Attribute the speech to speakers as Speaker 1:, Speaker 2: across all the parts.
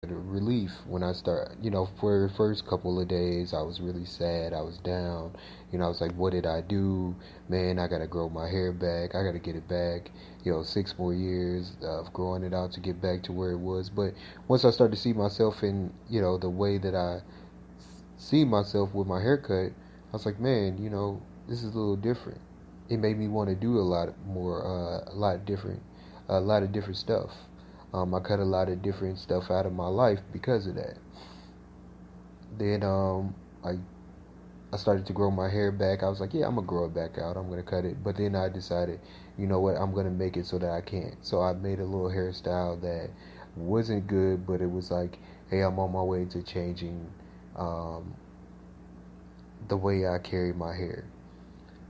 Speaker 1: relief when I start, for the first couple of days, I was really sad. I was down. I was like, what did I do? Man, I got to grow my hair back. I got to get it back. 6 more years of growing it out to get back to where it was. But once I started to see myself in, the way that I see myself with my haircut, I was like, man, this is a little different. It made me want to do a lot more, a lot of different stuff. I cut a lot of different stuff out of my life because of that. Then I started to grow my hair back. I was like, yeah, I'm gonna grow it back out. I'm gonna cut it. But then I decided, you know what? I'm gonna make it so that I can't. So I made a little hairstyle that wasn't good, but it was like, hey, I'm on my way to changing um, the way I carry my hair.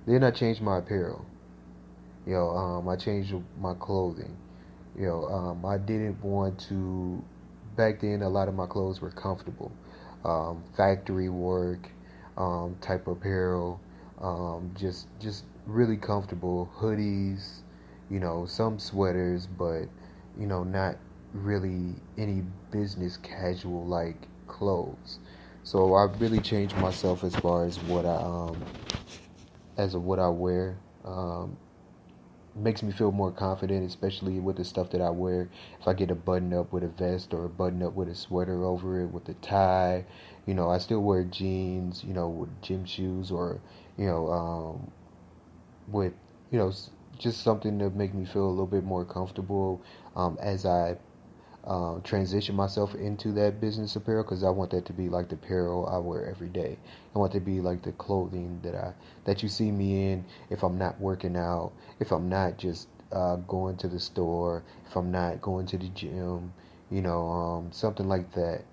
Speaker 1: Then I changed my apparel. I changed my clothing. I didn't want to. Back then, a lot of my clothes were comfortable, factory work, type of apparel, just really comfortable hoodies. Some sweaters, but not really any business casual like clothes. So I really changed myself as far as what I wear. Makes me feel more confident, especially with the stuff that I wear. If I get a button up with a vest or a button up with a sweater over it with a tie, I still wear jeans, with gym shoes or, you know, with, you know, just something to make me feel a little bit more comfortable as I transition myself into that business apparel because I want that to be like the apparel I wear every day. I want to be like the clothing that you see me in if I'm not working out, if I'm not just going to the store, if I'm not going to the gym, something like that.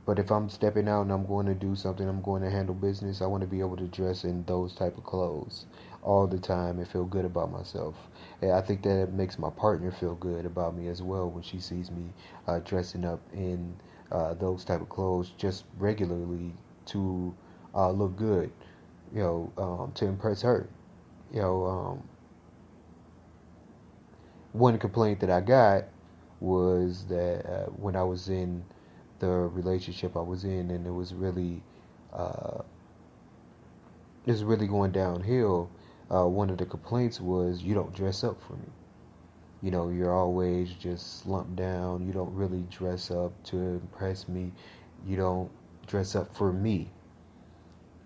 Speaker 1: But if I'm stepping out and I'm going to do something, I'm going to handle business, I want to be able to dress in those type of clothes all the time and feel good about myself. And I think that it makes my partner feel good about me as well when she sees me dressing up in those type of clothes just regularly to look good, to impress her. You know, one complaint that I got was that when I was in the relationship I was in, and uh, it was really going downhill. One of the complaints was you don't dress up for me. You're always just slumped down. You don't really dress up to impress me. You don't dress up for me.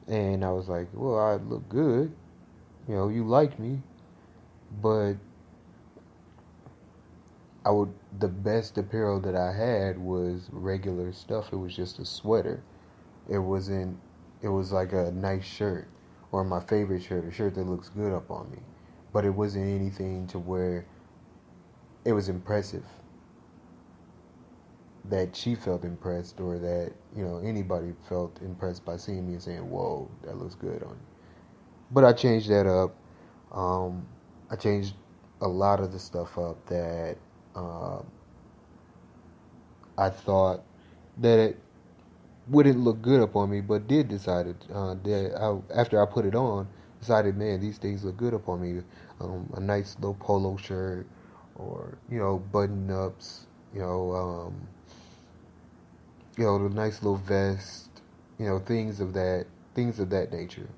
Speaker 1: And I was like, well, I look good. You like me, but the best apparel that I had was regular stuff. It was just a sweater. It wasn't. It was like a nice shirt or my favorite shirt, a shirt that looks good up on me. But it wasn't anything to where it was impressive that she felt impressed or that anybody felt impressed by seeing me and saying, "Whoa, that looks good on you." But I changed that up. I changed a lot of the stuff up that uh, I thought that it wouldn't look good up on me, but did decided that after I put it on, decided, man, these things look good up on me. A nice little polo shirt, or button ups, the nice little vest, things of that nature.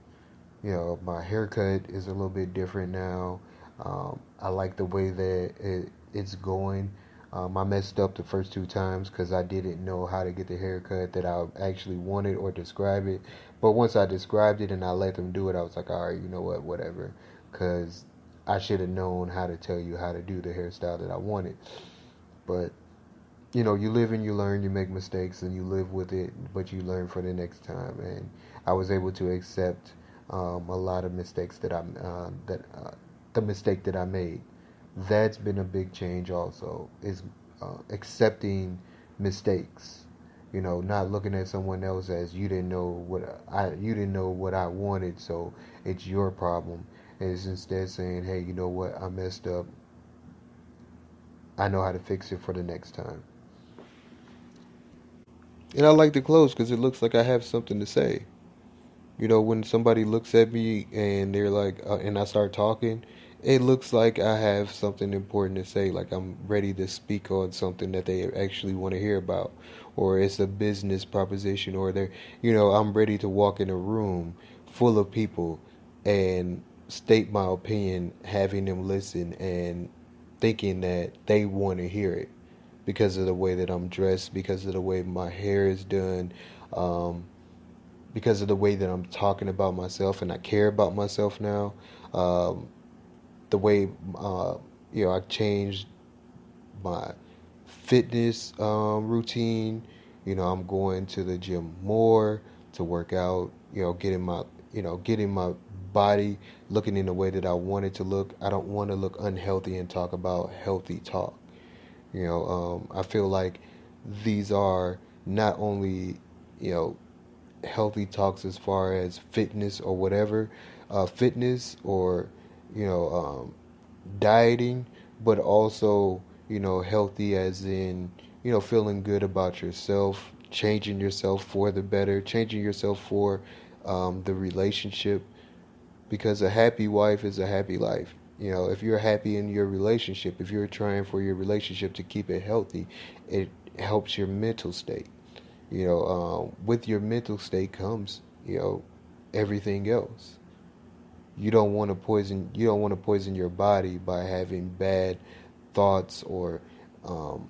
Speaker 1: My haircut is a little bit different now. I like the way that it's going. I messed up the first two times because I didn't know how to get the haircut that I actually wanted or describe it. But once I described it and I let them do it, I was like, all right, you know what, whatever. Because I should have known how to tell you how to do the hairstyle that I wanted. But, you live and you learn, you make mistakes and you live with it, but you learn for the next time. And I was able to accept a lot of mistakes the mistake that I made. That's been a big change also, is accepting mistakes. Not looking at someone else as you didn't know what I wanted, so it's your problem. And it's instead saying, hey, you know what, I messed up. I know how to fix it for the next time. And I like the clothes because it looks like I have something to say. When somebody looks at me and they're like, and I start talking, it looks like I have something important to say, like I'm ready to speak on something that they actually want to hear about, or it's a business proposition, or I'm ready to walk in a room full of people and state my opinion, having them listen and thinking that they want to hear it because of the way that I'm dressed, because of the way my hair is done, um, because of the way that I'm talking about myself and I care about myself now. Um, the way I changed my fitness routine. I'm going to the gym more to work out. Getting my body looking in the way that I want it to look. I don't want to look unhealthy and talk about healthy talk. I feel like these are not only you know healthy talks as far as fitness or whatever, fitness or you know dieting, but also healthy as in feeling good about yourself, changing yourself for the better, changing yourself for the relationship, because a happy wife is a happy life. If you're happy in your relationship, if you're trying for your relationship to keep it healthy, it helps your mental state. With your mental state comes everything else. You don't want to poison your body by having bad thoughts or um,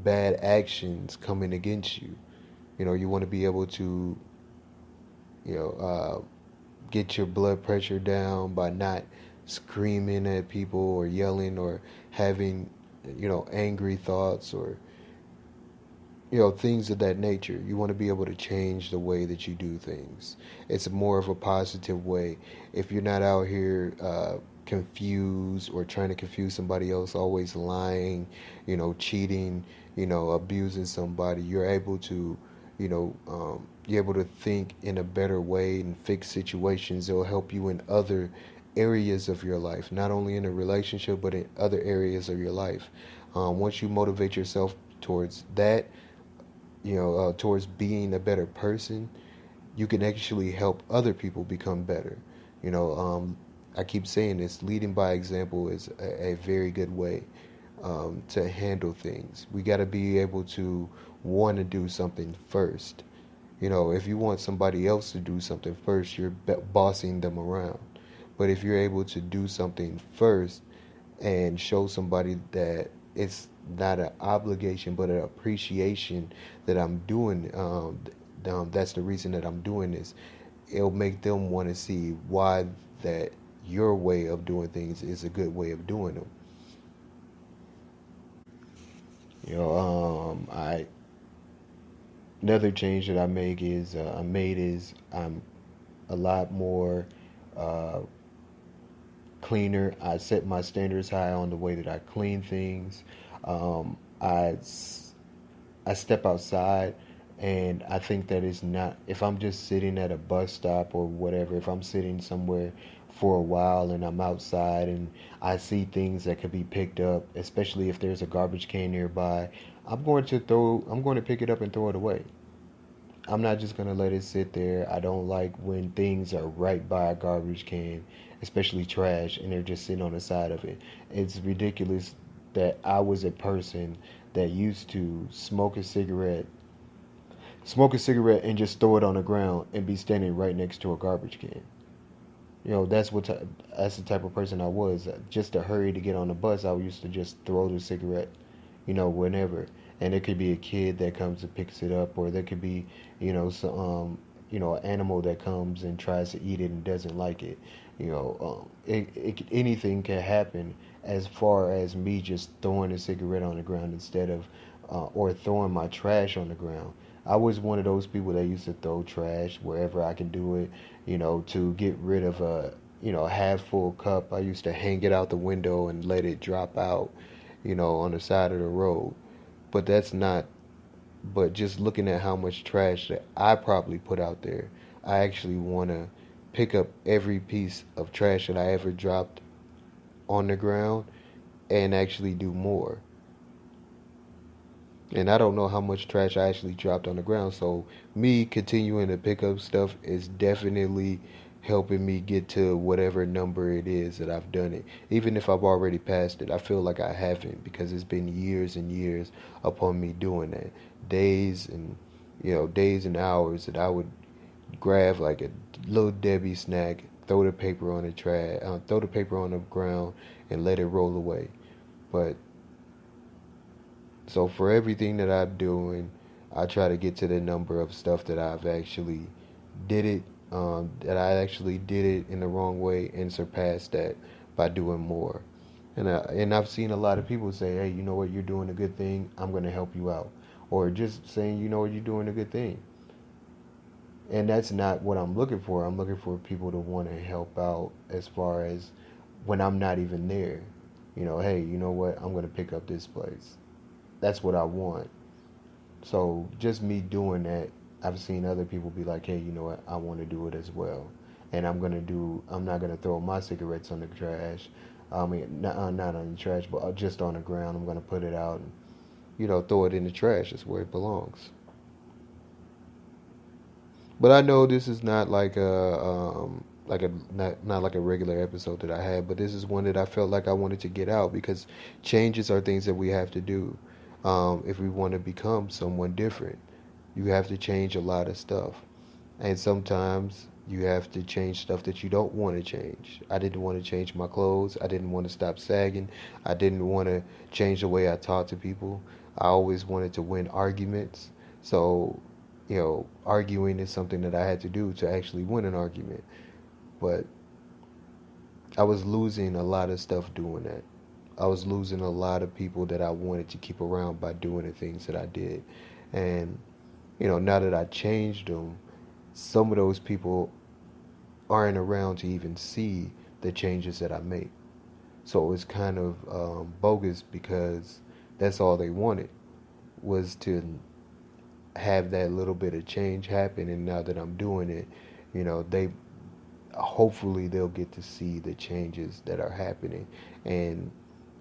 Speaker 1: bad actions coming against you. You want to be able to you know get your blood pressure down by not screaming at people or yelling or having angry thoughts or things of that nature. You want to be able to change the way that you do things. It's more of a positive way. If you're not out here confused or trying to confuse somebody else, always lying, cheating, abusing somebody, you're able to think in a better way and fix situations. It'll help you in other areas of your life, not only in a relationship, but in other areas of your life. Once you motivate yourself towards that, towards being a better person, you can actually help other people become better. I keep saying this: leading by example is a very good way to handle things. We got to be able to want to do something first. If you want somebody else to do something first, you're bossing them around. But if you're able to do something first and show somebody that it's not an obligation but an appreciation that I'm doing, that's the reason that I'm doing this. It'll make them want to see why that your way of doing things is a good way of doing them. I another change that I made is I'm a lot more uh, cleaner. I set my standards high on the way that I clean things. Um, I I step outside, and I think that is not, if I'm just sitting at a bus stop or whatever, if I'm sitting somewhere for a while and I'm outside and I see things that could be picked up, especially if there's a garbage can nearby, I'm going to pick it up and throw it away. I'm not just gonna let it sit there. I don't like when things are right by a garbage can, especially trash, and they're just sitting on the side of it. It's ridiculous that I was a person that used to smoke a cigarette and just throw it on the ground and be standing right next to a garbage can. That's the type of person I was. Just to hurry to get on the bus, I used to just throw the cigarette, whenever. And it could be a kid that comes and picks it up, or there could be, an animal that comes and tries to eat it and doesn't like it. Anything can happen as far as me just throwing a cigarette on the ground instead of, or throwing my trash on the ground. I was one of those people that used to throw trash wherever I can do it, to get rid of a half full cup. I used to hang it out the window and let it drop out, on the side of the road. But that's not, but just looking at how much trash that I probably put out there, I actually want to pick up every piece of trash that I ever dropped on the ground and actually do more. And I don't know how much trash I actually dropped on the ground. So me continuing to pick up stuff is definitely helping me get to whatever number it is that I've done it. Even if I've already passed it, I feel like I haven't because it's been years and years upon me doing that. Days and days and hours that I would grab like a little Debbie snack, throw the paper on the ground, and let it roll away. But so for everything that I'm doing, I try to get to the number of stuff that I've actually did it, that I actually did it in the wrong way and surpassed that by doing more. And I've seen a lot of people say, hey, you know what, you're doing a good thing. I'm going to help you out. Or just saying, you know what, you're doing a good thing. And that's not what I'm looking for. I'm looking for people to want to help out as far as when I'm not even there. Hey, you know what, I'm going to pick up this place. That's what I want. So just me doing that, I've seen other people be like, hey, you know what, I want to do it as well. And I'm not going to throw my cigarettes on the trash. I mean, not on the trash, but just on the ground. I'm going to put it out and, throw it in the trash. That's where it belongs. But I know this is not like not like a regular episode that I had, but this is one that I felt like I wanted to get out because changes are things that we have to do. If we want to become someone different, you have to change a lot of stuff. And sometimes you have to change stuff that you don't want to change. I didn't want to change my clothes. I didn't want to stop sagging. I didn't want to change the way I talk to people. I always wanted to win arguments. So, arguing is something that I had to do to actually win an argument. But I was losing a lot of stuff doing that. I was losing a lot of people that I wanted to keep around by doing the things that I did. And, now that I changed them, some of those people aren't around to even see the changes that I make. So it's kind of bogus because that's all they wanted was to have that little bit of change happen. And now that I'm doing it, they hopefully they'll get to see the changes that are happening. And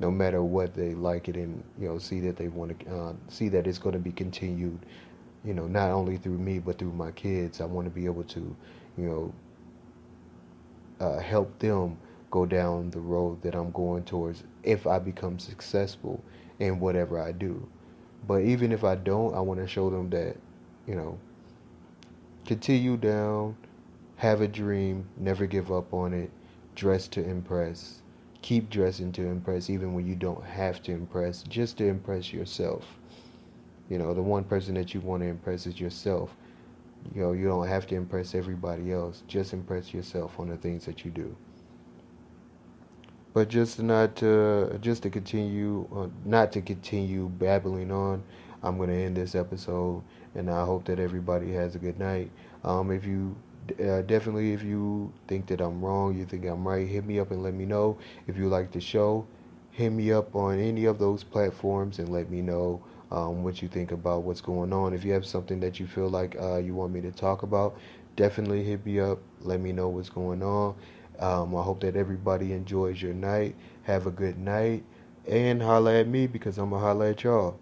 Speaker 1: no matter what, they like it and see that they want to see that it's going to be continued, not only through me but through my kids. I want to be able to help them go down the road that I'm going towards if I become successful in whatever I do. But even if I don't, I want to show them that continue down, have a dream, never give up on it, dress to impress. Keep dressing to impress even when you don't have to impress, just to impress yourself. The one person that you want to impress is yourself. You don't have to impress everybody else. Just impress yourself on the things that you do. But just to continue, not to continue babbling on, I'm going to end this episode, and I hope that everybody has a good night. If you definitely, if you think that I'm wrong, you think I'm right, hit me up and let me know. If you like the show, hit me up on any of those platforms and let me know what you think about what's going on. If you have something that you feel like you want me to talk about, definitely hit me up. Let me know what's going on. I hope that everybody enjoys your night. Have a good night. And holla at me because I'm going to holla at y'all.